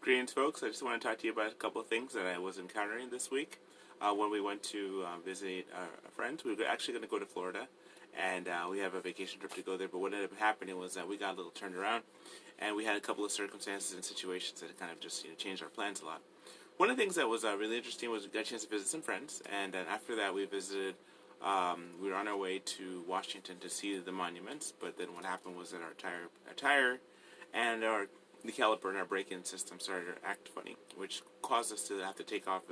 Greetings, folks. I just want to talk to you about a couple of things that I was encountering this week. When we went to visit a friend, we were actually going to go to Florida, and we have a vacation trip to go there. But what ended up happening was that we got a little turned around, and we had a couple of circumstances and situations that kind of just changed our plans a lot. One of the things that was really interesting was we got a chance to visit some friends, and then after that we visited. We were on our way to Washington to see the monuments, but then what happened was that our tire and the caliper in our braking system started to act funny, which caused us to have to take off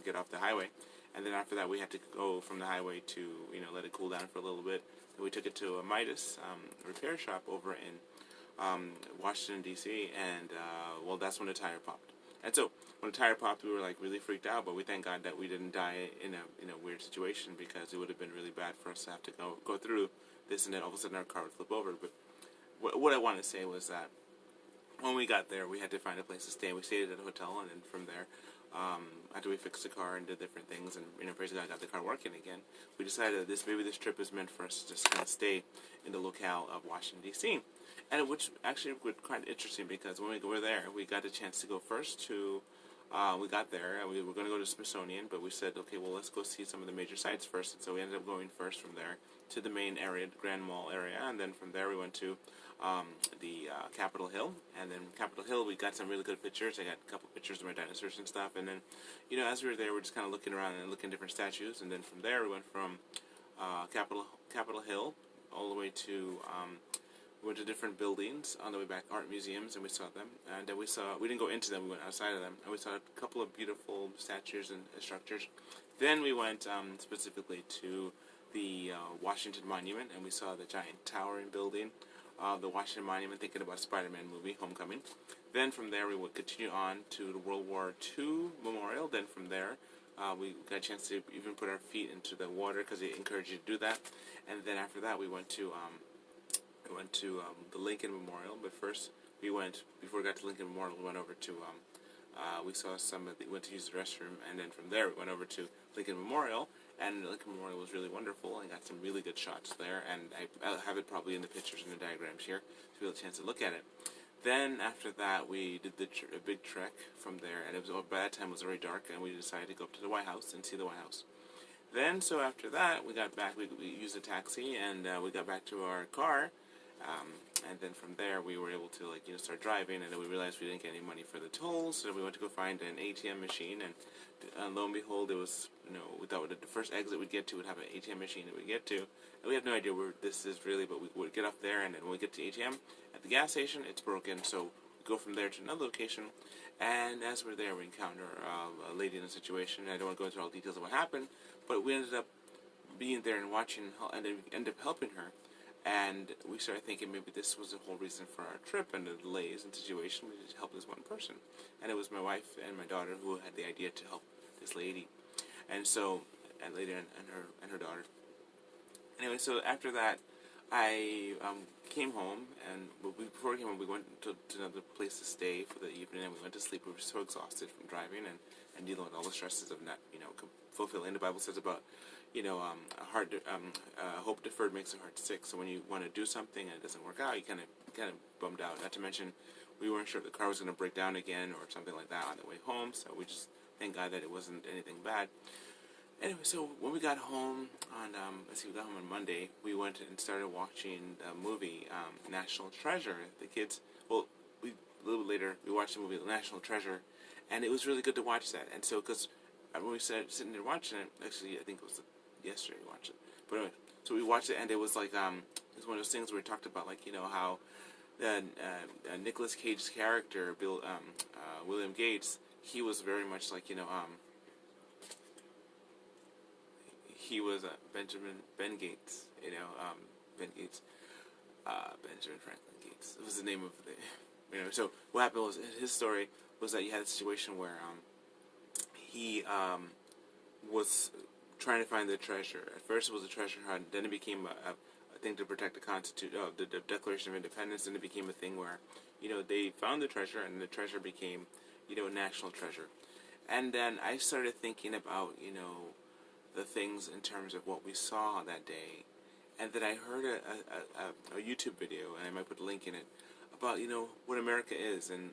get off the highway. And then after that, we had to go from the highway to let it cool down for a little bit. And we took it to a Midas repair shop over in Washington D.C. And well, that's when the tire popped. And so when the tire popped, we were like really freaked out. But we thank God that we didn't die in a weird situation, because it would have been really bad for us to have to go through this, and then all of a sudden our car would flip over. But what I wanted to say was that when we got there, we had to find a place to stay. We stayed at a hotel, and then from there, after we fixed the car and did different things, and praise God, got the car working again, we decided that maybe this trip is meant for us to just kind of stay in the locale of Washington D.C. And which actually was kind of interesting, because when we were there, we got a chance to go first to. We got there, and we were going to go to Smithsonian, but we said, okay, well, let's go see some of the major sites first. And so we ended up going first from there to the main area, the Grand Mall area, and then from there we went to the Capitol Hill. And then Capitol Hill, we got some really good pictures. I got a couple pictures of my dinosaurs and stuff. And then, as we were there, we're just kind of looking around and looking at different statues. And then from there, we went from Capitol Hill all the way to we went to different buildings on the way back, art museums, and we saw them. And then we didn't go into them, we went outside of them, and we saw a couple of beautiful statues and structures. Then we went specifically to the Washington Monument, and we saw the giant towering building of the Washington Monument, thinking about Spider-Man movie, Homecoming. Then from there, we would continue on to the World War II Memorial. Then from there, we got a chance to even put our feet into the water, because they encourage you to do that. And then after that, we went to the Lincoln Memorial. But first, before we got to Lincoln Memorial, we went over to we saw we went to use the restroom, and then from there we went over to Lincoln Memorial, and the Lincoln Memorial was really wonderful, and got some really good shots there, and I'll have it probably in the pictures and the diagrams here, so you'll have a chance to look at it. Then after that, we did a big trek from there, and by that time it was already dark, and we decided to go up to the White House and see the White House. Then, so after that, we got back, we used a taxi, and we got back to our car, and then from there we were able to start driving, and then we realized we didn't get any money for the tolls, so we went to go find an ATM machine, and lo and behold, it was we thought the first exit we'd get to would have an ATM machine that we'd get to, and we have no idea where this is really, but we would get up there, and then when we get to ATM at the gas station, it's broken, so we go from there to another location, and as we're there, we encounter a lady in a situation. I don't want to go into all the details of what happened, but we ended up being there and watching, and then we ended up helping her. And we started thinking maybe this was the whole reason for our trip and the delays and situation. We just helped this one person, and it was my wife and my daughter who had the idea to help this lady, and lady and her daughter. Anyway, so after that, I came home, and before we came home, we went to another place to stay for the evening, and we went to sleep. We were so exhausted from driving and dealing with all the stresses of not fulfilling. The Bible says about hope deferred makes the heart sick. So when you want to do something and it doesn't work out, you kind of bummed out. Not to mention, we weren't sure if the car was going to break down again or something like that on the way home. So we just thank God that it wasn't anything bad. Anyway, so when we got home we got home on Monday, we went and started watching the movie National Treasure. The kids, a little bit later, we watched the movie National Treasure, and it was really good to watch that. And so, because when we started sitting there watching it, actually, I think it was yesterday we watched it. But anyway, so we watched it, and it was like it was one of those things where we talked about how Nicolas Cage's character, William Gates, he was very much like he was Ben Gates, Benjamin Franklin Gates. It was the name of the, So what happened was, his story was that you had a situation where he was trying to find the treasure. At first it was a treasure hunt, then it became a thing to protect the the Declaration of Independence, and it became a thing where, they found the treasure, and the treasure became, a national treasure. And then I started thinking about, the things in terms of what we saw that day, and then I heard a YouTube video, and I might put a link in it, about what America is, and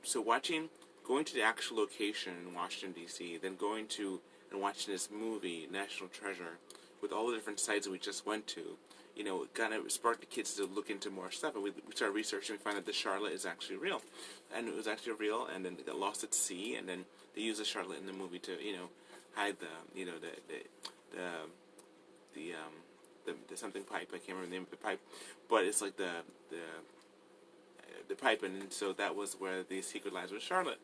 so going to the actual location in Washington D.C., then going to and watching this movie National Treasure with all the different sites that we just went to, it kind of sparked the kids to look into more stuff, and we started researching. We found that the Charlotte is actually real, and it was actually real, and then it got lost at sea, and then they used the Charlotte in the movie to hide the something pipe. I can't remember the name of the pipe, but it's like the pipe, and so that was where the secret lies with Charlotte.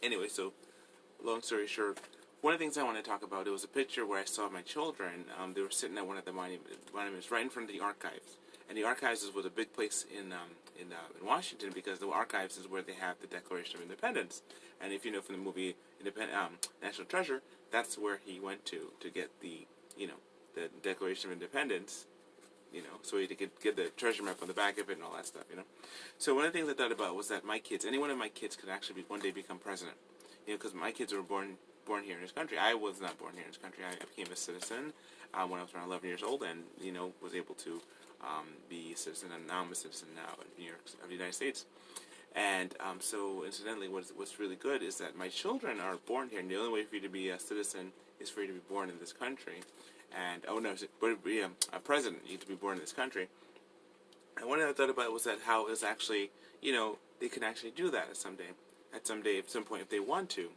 Anyway, so long story short, one of the things I want to talk about, it was a picture where I saw my children. They were sitting at one of the monuments right in front of the archives, and the archives was a big place in Washington, because the archives is where they have the Declaration of Independence. And if you know from the movie National Treasure, that's where he went to get the the Declaration of Independence. So he could get the treasure map on the back of it and all that stuff. So one of the things I thought about was that any one of my kids could actually one day become president. Because my kids were born here in this country. I was not born here in this country. I became a citizen when I was around 11 years old, and was able to be a citizen, and now I'm a citizen now in New York, of the United States. And so, incidentally, what's really good is that my children are born here, and the only way for you to be a citizen is for you to be born in this country. And but to be a president, you need to be born in this country. And one thing I thought about was that how is actually, they can actually do that at some point if they want to.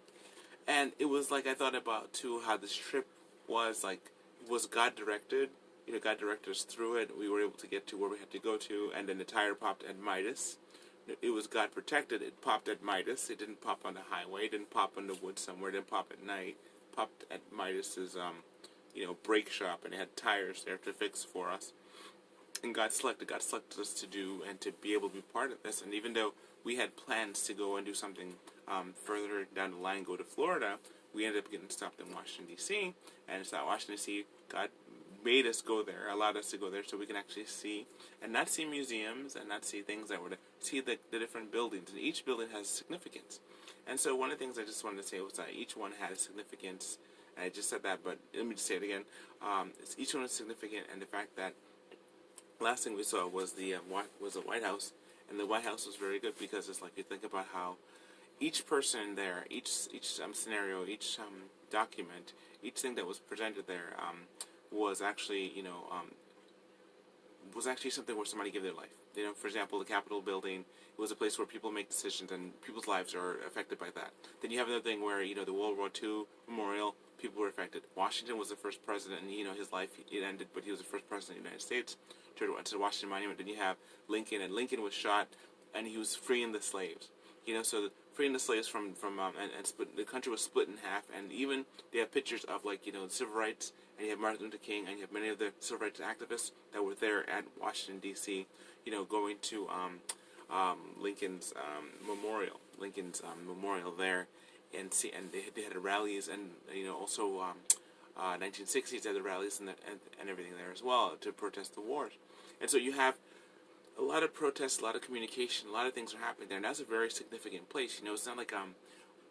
And it was like I thought about too how this trip was God directed. God directed us through it. We were able to get to where we had to go to, and then the tire popped at Midas. It was God protected. It popped at Midas. It didn't pop on the highway. It didn't pop in the woods somewhere. It didn't pop at night. It popped at Midas's brake shop, and it had tires there to fix for us. And God selected us to do and to be able to be part of this. And even though we had plans to go and do something further down the line, go to Florida, we ended up getting stopped in Washington D.C. And it's not Washington D.C. God made us go there, allowed us to go there, so we can actually see and not see museums and not see things that were to see the different buildings. And each building has significance. And so one of the things I just wanted to say was that each one had a significance. And I just said that, but let me just say it again. Each one is significant, and the fact that last thing we saw was the White House, and the White House was very good because it's like you think about how each person there, each scenario, each document, each thing that was presented there was actually something where somebody gave their life. For example, the Capitol building, it was a place where people make decisions and people's lives are affected by that. Then you have another thing where the World War II memorial, people were affected. Washington was the first president, and his life it ended, but he was the first president of the United States. To the Washington Monument. Then you have Lincoln, and Lincoln was shot, and he was freeing the slaves. So freeing the slaves from the country was split in half, and even they have pictures of civil rights, and you have Martin Luther King, and you have many of the civil rights activists that were there at Washington D.C. Going to Lincoln's memorial there, and they had rallies, and also 1960s they had the rallies and everything there as well to protest the wars. And so you have a lot of protests, a lot of communication, a lot of things are happening there, and that's a very significant place. It's not like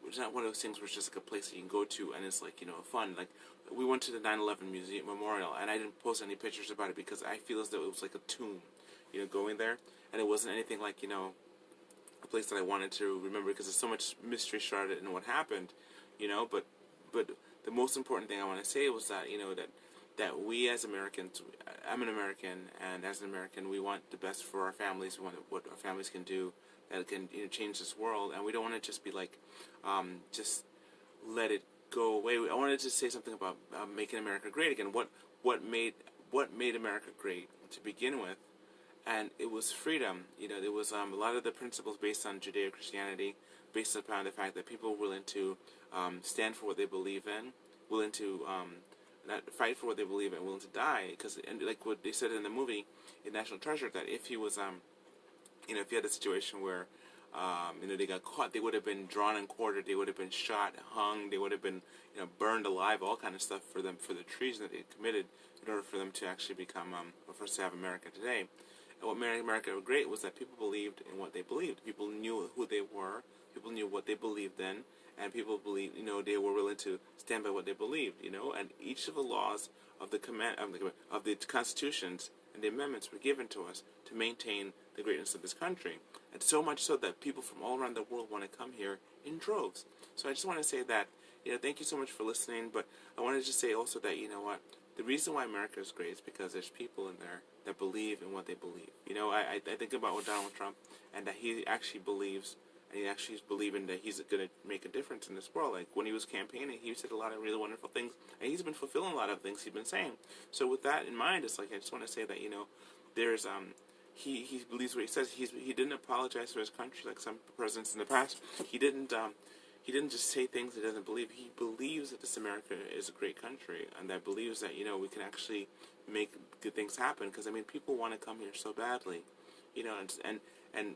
it's not one of those things where it's just like a place that you can go to and it's fun. Like we went to the 9/11 Museum Memorial, and I didn't post any pictures about it because I feel as though it was like a tomb, going there, and it wasn't anything like a place that I wanted to remember because there's so much mystery shrouded in what happened, But the most important thing I want to say was that that we as Americans, I'm an American, and as an American, we want the best for our families. We want what our families can do that can change this world, and we don't want to just be just let it go away. I wanted to say something about making America great again. What made America great to begin with, and it was freedom. There was a lot of the principles based on Judeo-Christianity, based upon the fact that people were willing to stand for what they believe in, willing to not fight for what they believe in, willing to die, and like what they said in the movie in National Treasure, that if he was if you had a situation where they got caught, they would have been drawn and quartered, they would have been shot, hung, they would have been burned alive, all kind of stuff for the treason that they had committed in order for them to actually become for us to have America today. And what made America great was that people believed in what they believed. People knew who they were, people knew what they believed in, and people believed, they were willing to stand by what they believed, and each of the laws of the constitutions and the amendments were given to us to maintain the greatness of this country. And so much so that people from all around the world want to come here in droves. So I just want to say that, thank you so much for listening, but I wanted to just say also that, the reason why America is great is because there's people in there that believe in what they believe. I think about what Donald Trump, and that he actually believes, and he actually is believing that he's going to make a difference in this world. Like when he was campaigning, he said a lot of really wonderful things, and he's been fulfilling a lot of things he's been saying. So with that in mind, it's like I just want to say that there's he believes what he says. He didn't apologize for his country like some presidents in the past. He didn't just say things he doesn't believe. He believes that this America is a great country, and that believes that we can actually make good things happen. Because people want to come here so badly, and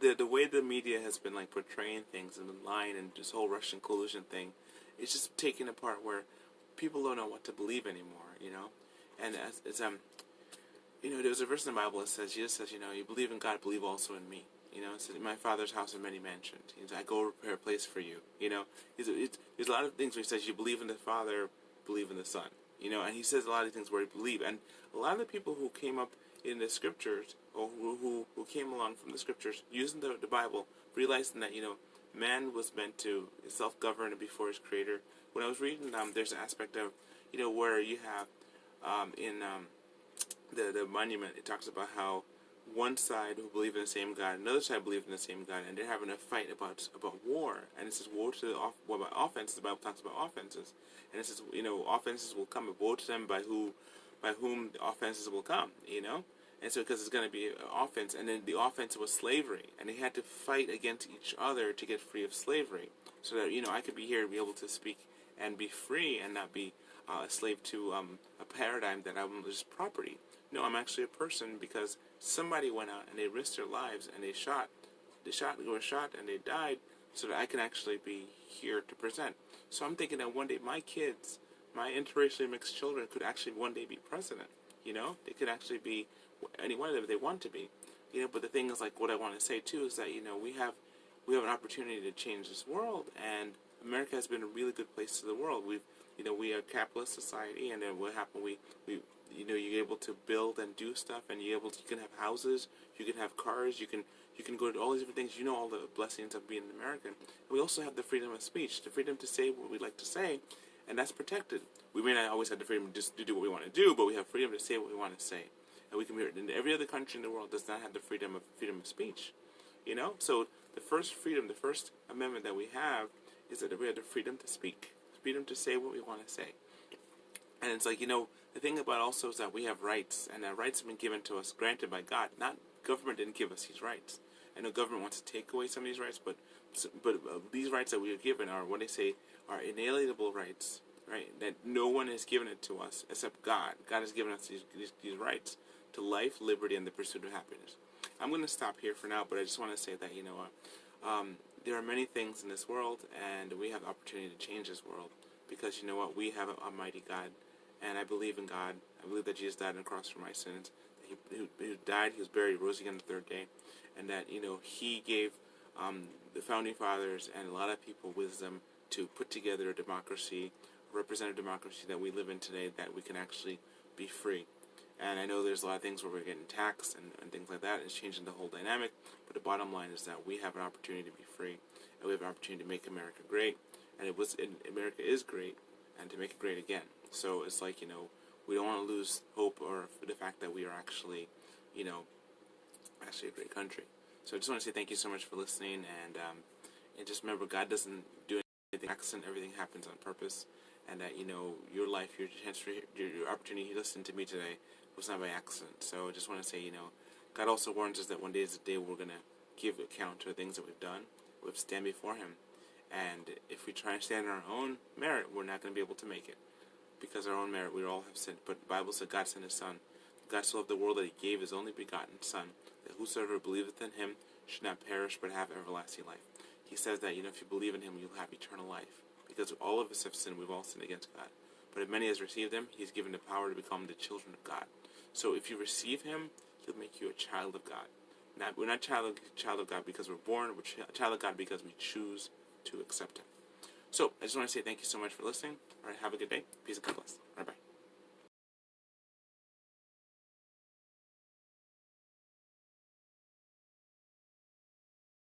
the way the media has been like portraying things and lying and this whole Russian collusion thing, it's just taking apart where people don't know what to believe anymore. And there's a verse in the Bible that says, Jesus says, you believe in God, believe also in me. It says, in my Father's house are many mansions. He says, I go prepare a place for you. There's a lot of things where he says, you believe in the Father, believe in the Son. And he says a lot of things where he believe. And a lot of the people who came up in the scriptures, or who came along from the scriptures, using the Bible, realizing that, man was meant to self-govern before his creator. When I was reading, there's an aspect of, where you have, in the monument, it talks about how one side who believe in the same God, another side believe in the same God, and they're having a fight about war. And it says, woe to about offenses. The Bible talks about offenses, and it says, offenses will come, but woe to them by whom the offenses will come. And so because it's going to be an offense, and then the offense was slavery, and they had to fight against each other to get free of slavery, so that I could be here and be able to speak and be free and not be a slave to a paradigm that I'm just property. No, I'm actually a person because somebody went out and they risked their lives and they were shot and they died so that I can actually be here to present. So I'm thinking that one day my kids, my interracially mixed children could actually one day be president. They could actually be anyone if they want to be. But the thing is, like, what I want to say too is that we have an opportunity to change this world, and America has been a really good place to the world. We are a capitalist society, and then what happened? You're able to build and do stuff, and you can have houses, you can have cars, you can go to all these different things. All the blessings of being an American. And we also have the freedom of speech, the freedom to say what we like to say, and that's protected. We may not always have the freedom just to do what we want to do, but we have freedom to say what we want to say. And we can be, and every other country in the world does not have the freedom of speech. So the first freedom, the first amendment that we have is that we have the freedom to speak, freedom to say what we want to say. And it's like, the thing about also is that we have rights, and that rights have been given to us, granted by God. Not government didn't give us these rights. I know government wants to take away some of these rights, but these rights that we are given are what they say are inalienable rights, right? That no one has given it to us except God. God has given us these rights to life, liberty, and the pursuit of happiness. I'm going to stop here for now, but I just want to say that, there are many things in this world, and we have the opportunity to change this world, because we have an almighty God, and I believe in God. I believe that Jesus died on the cross for my sins. He died, he was buried, rose again the third day, and that, he gave the founding fathers and a lot of people wisdom to put together a democracy, a representative democracy that we live in today, that we can actually be free. And I know there's a lot of things where we're getting taxed and things like that. It's changing the whole dynamic. But the bottom line is that we have an opportunity to be free, and we have an opportunity to make America great. And America is great, and to make it great again. So it's like, we don't want to lose hope or the fact that we are actually, actually a great country. So I just want to say thank you so much for listening, and just remember, God doesn't do anything accident. Everything happens on purpose, and that your life, your chance for your opportunity to listen to me today was not by accident. So I just want to say, God also warns us that one day is the day we're going to give account to the things that we've done. We have to stand before Him, and if we try and stand on our own merit, we're not going to be able to make it, because our own merit, we all have sinned. But the Bible said God sent His Son. God so loved the world that He gave His only begotten Son, that whosoever believeth in Him should not perish but have everlasting life. He says that, if you believe in Him, you'll have eternal life, because all of us have sinned. We've all sinned against God. But if many has received Him, He's given the power to become the children of God. So if you receive Him, He'll make you a child of God. We're not child of God because we're born. We're a child of God because we choose to accept Him. So I just want to say thank you so much for listening. All right, have a good day. Peace and God bless. All right, bye.